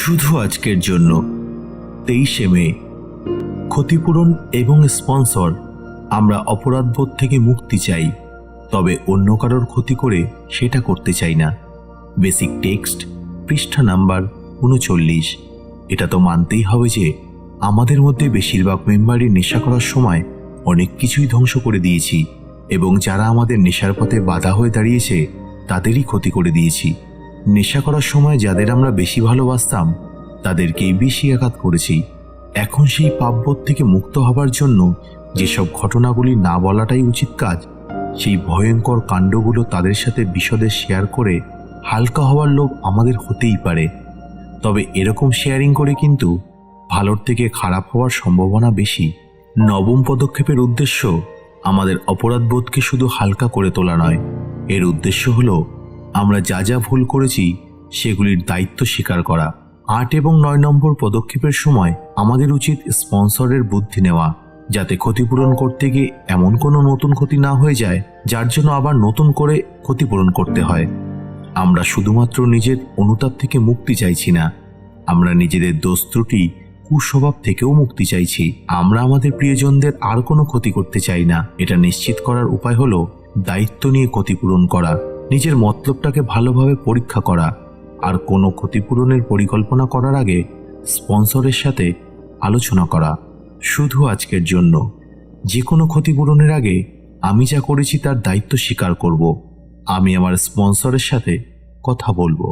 শুধু আজকের জন্য 23শে মে। ক্ষতিপূরণ এবং স্পন্সর। আমরা অপরাধবোধ থেকে মুক্তি চাই, তবে অন্য কারোর ক্ষতি করে সেটা করতে চাই না। বেসিক টেক্সট, পৃষ্ঠা নাম্বার 39। এটা তো মানতেই হবে যে আমাদের মধ্যে বেশিরভাগ মেম্বারই নেশা করার সময় অনেক কিছুই ধ্বংস করে দিয়েছি, এবং যারা আমাদের নেশার পথে বাধা হয়ে দাঁড়িয়েছে তাদেরই ক্ষতি করে দিয়েছি। নেশা করার সময় যাদের আমরা বেশি ভালোবাসতাম তাদেরকেই বেশি আঘাত করেছি। এখন সেই পাপবোধ থেকে মুক্ত হবার জন্য যেসব ঘটনাগুলি না বলাটাই উচিত কাজ, সেই ভয়ঙ্কর কাণ্ডগুলো তাদের সাথে বিশদে শেয়ার করে হালকা হওয়ার লোভ আমাদের হতেই পারে। তবে এরকম শেয়ারিং করে কিন্তু ভালোর থেকে খারাপ হওয়ার সম্ভাবনা বেশি। নবম পদক্ষেপের উদ্দেশ্য আমাদের অপরাধবোধকে শুধু হালকা করে তোলা নয়, এর উদ্দেশ্য হলো আমরা যা যা ভুল করেছি সেগুলির দায়িত্ব স্বীকার করা। 8 এবং 9 নম্বর পদক্ষেপের সময় আমাদের উচিত স্পন্সরের বুদ্ধি নেওয়া, যাতে ক্ষতিপূরণ করতে গিয়ে এমন কোনো নতুন ক্ষতি না হয়ে যায় যার জন্য আবার নতুন করে ক্ষতিপূরণ করতে হয়। আমরা শুধুমাত্র নিজের অনুতাপ থেকে মুক্তি চাইছি না, আমরা নিজেদের দোষ ত্রুটি, কুস্বভাব থেকেও মুক্তি চাইছি। আমরা আমাদের প্রিয়জনদের আর কোনো ক্ষতি করতে চাই না। এটা নিশ্চিত করার উপায় হলো দায়িত্ব নিয়ে ক্ষতিপূরণ করা, নিজের মতলবটাকে ভালোভাবে পরীক্ষা করা, আর কোনো ক্ষতিপূরণের পরিকল্পনা করার আগে স্পন্সরের সাথে আলোচনা করা। শুধু আজকের জন্য যে কোনো ক্ষতিপূরণের আগে আমি যা করেছি তার দায়িত্ব স্বীকার করব। আমি আমার স্পন্সরের সাথে কথা বলবো।